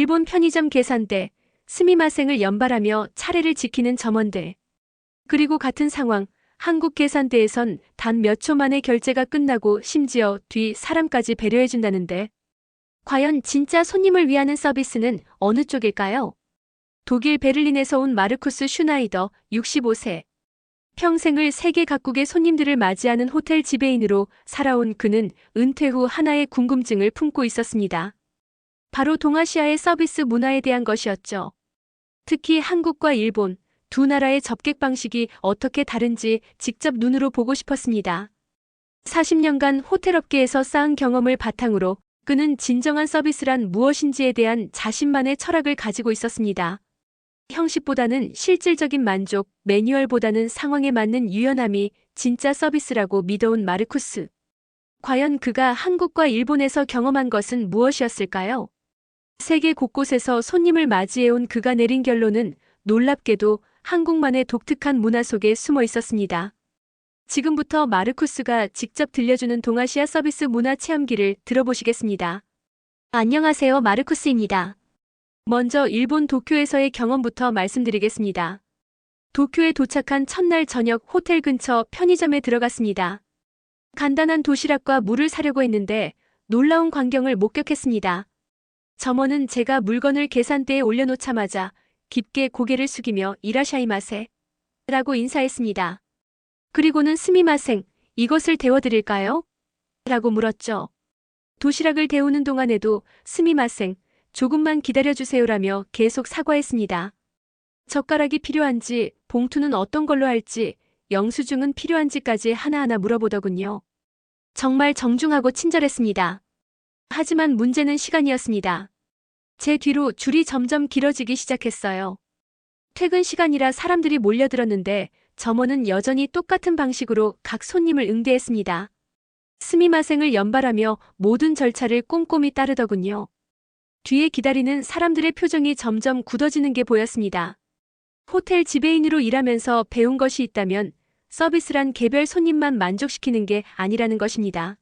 일본 편의점 계산대, 스미마생을 연발하며 차례를 지키는 점원들. 그리고 같은 상황, 한국 계산대에선 단 몇 초 만에 결제가 끝나고 심지어 뒤 사람까지 배려해준다는데 과연 진짜 손님을 위하는 서비스는 어느 쪽일까요? 독일 베를린에서 온 마르쿠스 슈나이더 65세. 평생을 세계 각국의 손님들을 맞이하는 호텔 지배인으로 살아온 그는 은퇴 후 하나의 궁금증을 품고 있었습니다. 바로 동아시아의 서비스 문화에 대한 것이었죠. 특히 한국과 일본 두 나라의 접객 방식이 어떻게 다른지 직접 눈으로 보고 싶었습니다. 40년간 호텔업계에서 쌓은 경험을 바탕으로 그는 진정한 서비스란 무엇인지에 대한 자신만의 철학을 가지고 있었습니다. 형식보다는 실질적인 만족, 매뉴얼보다는 상황에 맞는 유연함이 진짜 서비스라고 믿어온 마르쿠스. 과연 그가 한국과 일본에서 경험한 것은 무엇이었을까요? 세계 곳곳에서 손님을 맞이해온 그가 내린 결론은 놀랍게도 한국만의 독특한 문화 속에 숨어 있었습니다. 지금부터 마르쿠스가 직접 들려주는 동아시아 서비스 문화 체험기를 들어보시겠습니다. 안녕하세요, 마르쿠스입니다. 먼저 일본 도쿄에서의 경험부터 말씀드리겠습니다. 도쿄에 도착한 첫날 저녁 호텔 근처 편의점에 들어갔습니다. 간단한 도시락과 물을 사려고 했는데 놀라운 광경을 목격했습니다. 점원은 제가 물건을 계산대에 올려놓자마자 깊게 고개를 숙이며 이라샤이마세 라고 인사했습니다. 그리고는 스미마생, 이것을 데워드릴까요? 라고 물었죠. 도시락을 데우는 동안에도 스미마생, 조금만 기다려주세요라며 계속 사과했습니다. 젓가락이 필요한지, 봉투는 어떤 걸로 할지, 영수증은 필요한지까지 하나하나 물어보더군요. 정말 정중하고 친절했습니다. 하지만 문제는 시간이었습니다. 제 뒤로 줄이 점점 길어지기 시작했어요. 퇴근 시간이라 사람들이 몰려들었는데 점원은 여전히 똑같은 방식으로 각 손님을 응대했습니다. 스미마생을 연발하며 모든 절차를 꼼꼼히 따르더군요. 뒤에 기다리는 사람들의 표정이 점점 굳어지는 게 보였습니다. 호텔 지배인으로 일하면서 배운 것이 있다면 서비스란 개별 손님만 만족시키는 게 아니라는 것입니다.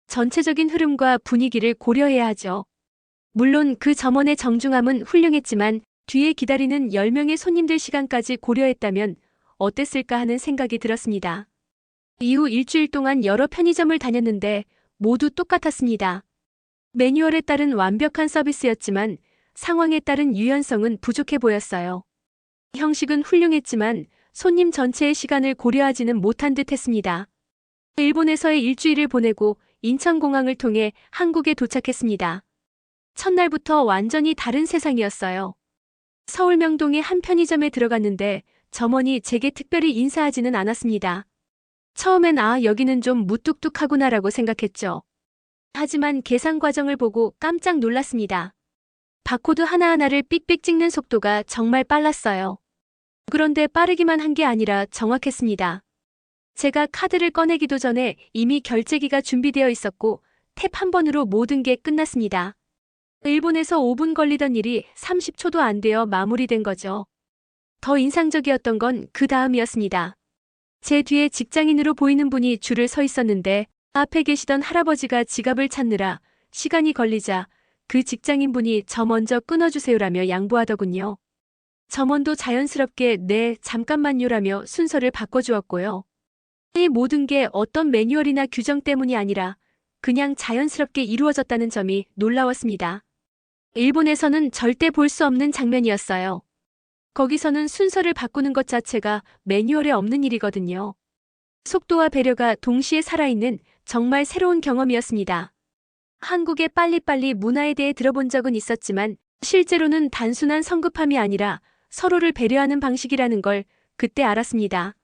전체적인 흐름과 분위기를 고려해야 하죠. 물론 그 점원의 정중함은 훌륭했지만 뒤에 기다리는 10명의 손님들 시간까지 고려했다면 어땠을까 하는 생각이 들었습니다. 이후 일주일 동안 여러 편의점을 다녔는데 모두 똑같았습니다. 매뉴얼에 따른 완벽한 서비스였지만 상황에 따른 유연성은 부족해 보였어요. 형식은 훌륭했지만 손님 전체의 시간을 고려하지는 못한 듯 했습니다. 일본에서의 일주일을 보내고 인천공항을 통해 한국에 도착했습니다. 첫날부터 완전히 다른 세상이었어요. 서울 명동의 한 편의점에 들어갔는데 점원이 제게 특별히 인사하지는 않았습니다. 처음엔 여기는 좀 무뚝뚝하구나라고 생각했죠. 하지만 계산 과정을 보고 깜짝 놀랐습니다. 바코드 하나하나를 삑삑 찍는 속도가 정말 빨랐어요. 그런데 빠르기만 한 게 아니라 정확했습니다. 제가 카드를 꺼내기도 전에 이미 결제기가 준비되어 있었고 탭 한 번으로 모든 게 끝났습니다. 일본에서 5분 걸리던 일이 30초도 안 되어 마무리된 거죠. 더 인상적이었던 건 그 다음이었습니다. 제 뒤에 직장인으로 보이는 분이 줄을 서 있었는데 앞에 계시던 할아버지가 지갑을 찾느라 시간이 걸리자 그 직장인분이 저 먼저 끊어주세요라며 양보하더군요. 점원도 자연스럽게 네, 잠깐만요라며 순서를 바꿔주었고요. 이 모든 게 어떤 매뉴얼이나 규정 때문이 아니라 그냥 자연스럽게 이루어졌다는 점이 놀라웠습니다. 일본에서는 절대 볼 수 없는 장면이었어요. 거기서는 순서를 바꾸는 것 자체가 매뉴얼에 없는 일이거든요. 속도와 배려가 동시에 살아있는 정말 새로운 경험이었습니다. 한국의 빨리빨리 문화에 대해 들어본 적은 있었지만 실제로는 단순한 성급함이 아니라 서로를 배려하는 방식이라는 걸 그때 알았습니다.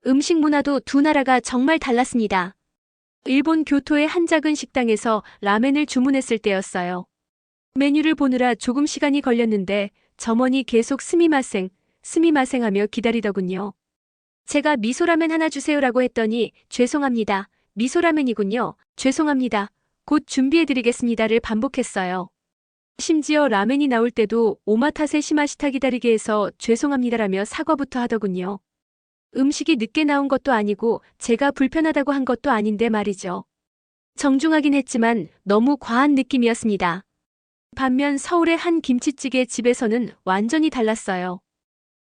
음식 문화도 두 나라가 정말 달랐습니다. 일본 교토의 한 작은 식당에서 라멘을 주문했을 때였어요. 메뉴를 보느라 조금 시간이 걸렸는데 점원이 계속 스미마생, 스미마생 하며 기다리더군요. 제가 미소라멘 하나 주세요라고 했더니 죄송합니다. 미소라멘이군요. 죄송합니다. 곧 준비해드리겠습니다를 반복했어요. 심지어 라멘이 나올 때도 오마타세 시마시타 기다리게 해서 죄송합니다라며 사과부터 하더군요. 음식이 늦게 나온 것도 아니고 제가 불편하다고 한 것도 아닌데 말이죠. 정중하긴 했지만 너무 과한 느낌이었습니다. 반면 서울의 한 김치찌개 집에서는 완전히 달랐어요.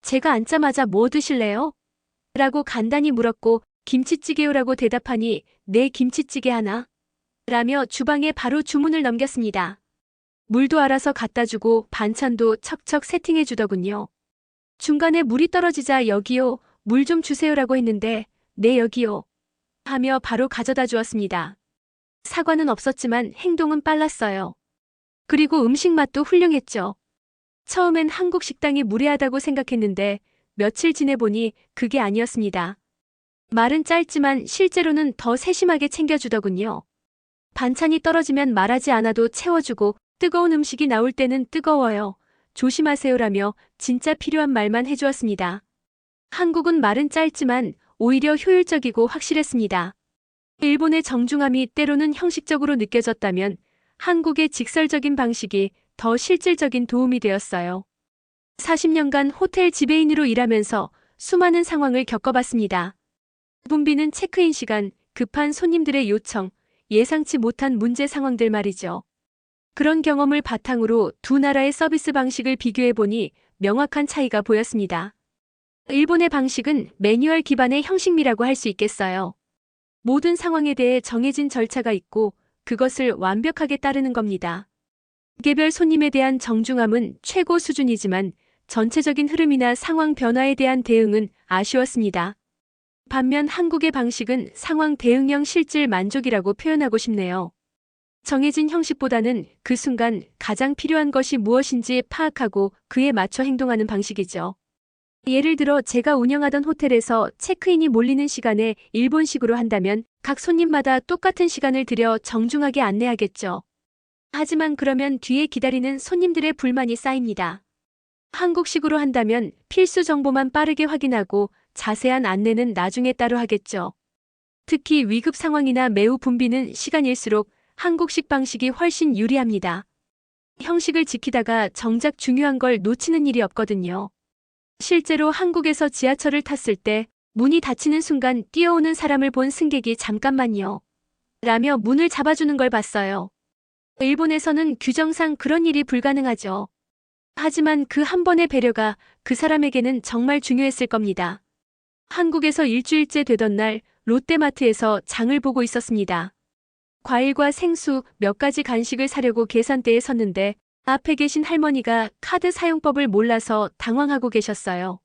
제가 앉자마자 뭐 드실래요? 라고 간단히 물었고 김치찌개요라고 대답하니 네 김치찌개 하나 라며 주방에 바로 주문을 넘겼습니다. 물도 알아서 갖다 주고 반찬도 척척 세팅해 주더군요. 중간에 물이 떨어지자 여기요, 물 좀 주세요라고 했는데 네 여기요 하며 바로 가져다 주었습니다. 사과는 없었지만 행동은 빨랐어요. 그리고 음식 맛도 훌륭했죠. 처음엔 한국 식당이 무례하다고 생각했는데 며칠 지내보니 그게 아니었습니다. 말은 짧지만 실제로는 더 세심하게 챙겨주더군요. 반찬이 떨어지면 말하지 않아도 채워주고 뜨거운 음식이 나올 때는 뜨거워요, 조심하세요라며 진짜 필요한 말만 해주었습니다. 한국은 말은 짧지만 오히려 효율적이고 확실했습니다. 일본의 정중함이 때로는 형식적으로 느껴졌다면 한국의 직설적인 방식이 더 실질적인 도움이 되었어요. 40년간 호텔 지배인으로 일하면서 수많은 상황을 겪어봤습니다. 분비는 체크인 시간, 급한 손님들의 요청, 예상치 못한 문제 상황들 말이죠. 그런 경험을 바탕으로 두 나라의 서비스 방식을 비교해보니 명확한 차이가 보였습니다. 일본의 방식은 매뉴얼 기반의 형식미라고 할 수 있겠어요. 모든 상황에 대해 정해진 절차가 있고 그것을 완벽하게 따르는 겁니다. 개별 손님에 대한 정중함은 최고 수준이지만 전체적인 흐름이나 상황 변화에 대한 대응은 아쉬웠습니다. 반면 한국의 방식은 상황 대응형 실질 만족이라고 표현하고 싶네요. 정해진 형식보다는 그 순간 가장 필요한 것이 무엇인지 파악하고 그에 맞춰 행동하는 방식이죠. 예를 들어 제가 운영하던 호텔에서 체크인이 몰리는 시간에 일본식으로 한다면 각 손님마다 똑같은 시간을 들여 정중하게 안내하겠죠. 하지만 그러면 뒤에 기다리는 손님들의 불만이 쌓입니다. 한국식으로 한다면 필수 정보만 빠르게 확인하고 자세한 안내는 나중에 따로 하겠죠. 특히 위급 상황이나 매우 붐비는 시간일수록 한국식 방식이 훨씬 유리합니다. 형식을 지키다가 정작 중요한 걸 놓치는 일이 없거든요. 실제로 한국에서 지하철을 탔을 때 문이 닫히는 순간 뛰어오는 사람을 본 승객이 잠깐만요 라며 문을 잡아주는 걸 봤어요. 일본에서는 규정상 그런 일이 불가능하죠. 하지만 그 한 번의 배려가 그 사람에게는 정말 중요했을 겁니다. 한국에서 일주일째 되던 날 롯데마트에서 장을 보고 있었습니다. 과일과 생수, 몇 가지 간식을 사려고 계산대에 섰는데 앞에 계신 할머니가 카드 사용법을 몰라서 당황하고 계셨어요.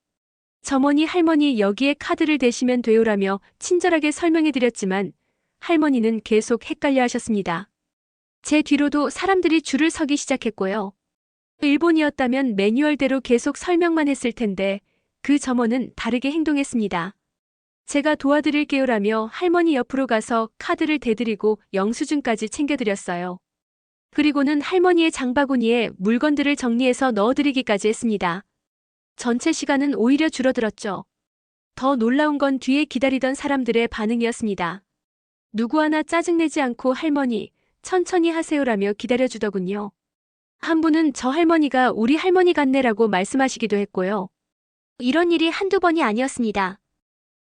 점원이 할머니 여기에 카드를 대시면 돼요라며 친절하게 설명해드렸지만 할머니는 계속 헷갈려 하셨습니다. 제 뒤로도 사람들이 줄을 서기 시작했고요. 일본이었다면 매뉴얼대로 계속 설명만 했을 텐데 그 점원은 다르게 행동했습니다. 제가 도와드릴게요라며 할머니 옆으로 가서 카드를 대드리고 영수증까지 챙겨드렸어요. 그리고는 할머니의 장바구니에 물건들을 정리해서 넣어드리기까지 했습니다. 전체 시간은 오히려 줄어들었죠. 더 놀라운 건 뒤에 기다리던 사람들의 반응이었습니다. 누구 하나 짜증내지 않고 할머니, 천천히 하세요라며 기다려주더군요. 한 분은 저 할머니가 우리 할머니 같네라고 말씀하시기도 했고요. 이런 일이 한두 번이 아니었습니다.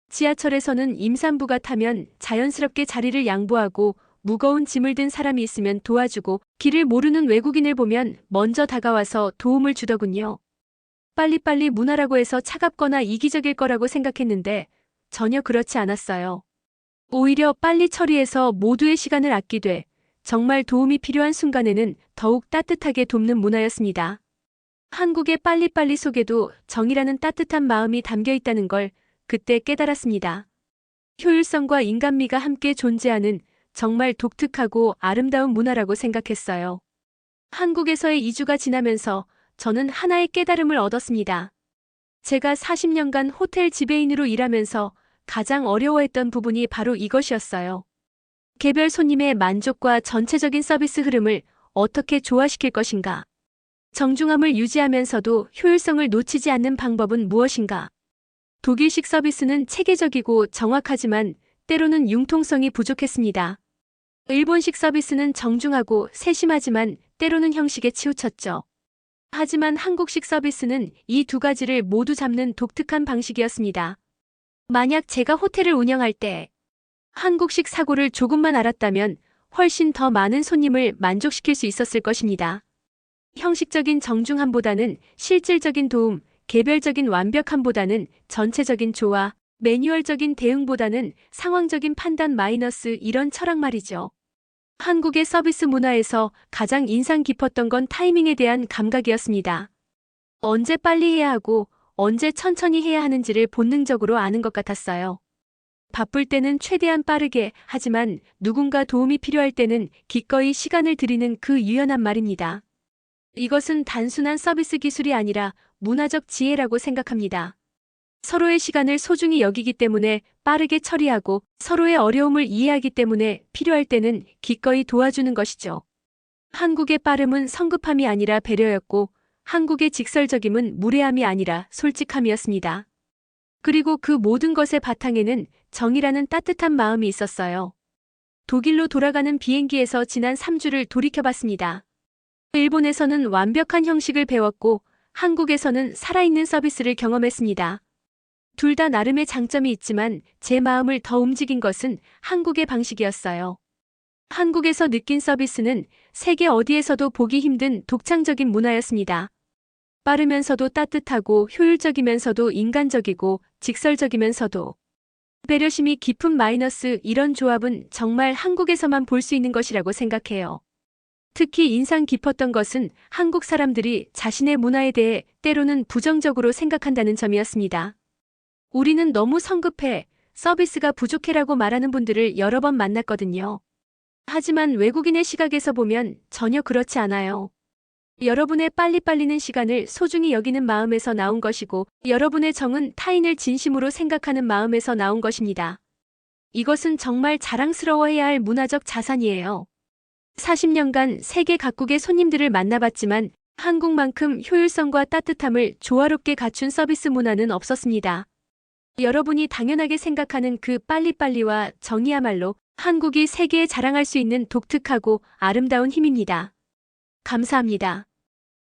지하철에서는 임산부가 타면 자연스럽게 자리를 양보하고 무거운 짐을 든 사람이 있으면 도와주고 길을 모르는 외국인을 보면 먼저 다가와서 도움을 주더군요. 빨리빨리 문화라고 해서 차갑거나 이기적일 거라고 생각했는데 전혀 그렇지 않았어요. 오히려 빨리 처리해서 모두의 시간을 아끼되 정말 도움이 필요한 순간에는 더욱 따뜻하게 돕는 문화였습니다. 한국의 빨리빨리 속에도 정이라는 따뜻한 마음이 담겨 있다는 걸 그때 깨달았습니다. 효율성과 인간미가 함께 존재하는 정말 독특하고 아름다운 문화라고 생각했어요. 한국에서의 2주가 지나면서 저는 하나의 깨달음을 얻었습니다. 제가 40년간 호텔 지배인으로 일하면서 가장 어려워했던 부분이 바로 이것이었어요. 개별 손님의 만족과 전체적인 서비스 흐름을 어떻게 조화시킬 것인가? 정중함을 유지하면서도 효율성을 놓치지 않는 방법은 무엇인가? 독일식 서비스는 체계적이고 정확하지만 때로는 융통성이 부족했습니다. 일본식 서비스는 정중하고 세심하지만 때로는 형식에 치우쳤죠. 하지만 한국식 서비스는 이 두 가지를 모두 잡는 독특한 방식이었습니다. 만약 제가 호텔을 운영할 때 한국식 사고를 조금만 알았다면 훨씬 더 많은 손님을 만족시킬 수 있었을 것입니다. 형식적인 정중함보다는 실질적인 도움, 개별적인 완벽함보다는 전체적인 조화, 매뉴얼적인 대응보다는 상황적인 판단 마이너스 이런 철학 말이죠. 한국의 서비스 문화에서 가장 인상 깊었던 건 타이밍에 대한 감각이었습니다. 언제 빨리 해야 하고 언제 천천히 해야 하는지를 본능적으로 아는 것 같았어요. 바쁠 때는 최대한 빠르게, 하지만 누군가 도움이 필요할 때는 기꺼이 시간을 들이는 그 유연한 말입니다. 이것은 단순한 서비스 기술이 아니라 문화적 지혜라고 생각합니다. 서로의 시간을 소중히 여기기 때문에 빠르게 처리하고 서로의 어려움을 이해하기 때문에 필요할 때는 기꺼이 도와주는 것이죠. 한국의 빠름은 성급함이 아니라 배려였고 한국의 직설적임은 무례함이 아니라 솔직함이었습니다. 그리고 그 모든 것의 바탕에는 정이라는 따뜻한 마음이 있었어요. 독일로 돌아가는 비행기에서 지난 3주를 돌이켜봤습니다. 일본에서는 완벽한 형식을 배웠고 한국에서는 살아있는 서비스를 경험했습니다. 둘 다 나름의 장점이 있지만 제 마음을 더 움직인 것은 한국의 방식이었어요. 한국에서 느낀 서비스는 세계 어디에서도 보기 힘든 독창적인 문화였습니다. 빠르면서도 따뜻하고 효율적이면서도 인간적이고 직설적이면서도 배려심이 깊은 마이너스 이런 조합은 정말 한국에서만 볼 수 있는 것이라고 생각해요. 특히 인상 깊었던 것은 한국 사람들이 자신의 문화에 대해 때로는 부정적으로 생각한다는 점이었습니다. 우리는 너무 성급해, 서비스가 부족해라고 말하는 분들을 여러 번 만났거든요. 하지만 외국인의 시각에서 보면 전혀 그렇지 않아요. 여러분의 빨리빨리는 시간을 소중히 여기는 마음에서 나온 것이고 여러분의 정은 타인을 진심으로 생각하는 마음에서 나온 것입니다. 이것은 정말 자랑스러워해야 할 문화적 자산이에요. 40년간 세계 각국의 손님들을 만나봤지만 한국만큼 효율성과 따뜻함을 조화롭게 갖춘 서비스 문화는 없었습니다. 여러분이 당연하게 생각하는 그 빨리빨리와 정이야말로 한국이 세계에 자랑할 수 있는 독특하고 아름다운 힘입니다. 감사합니다.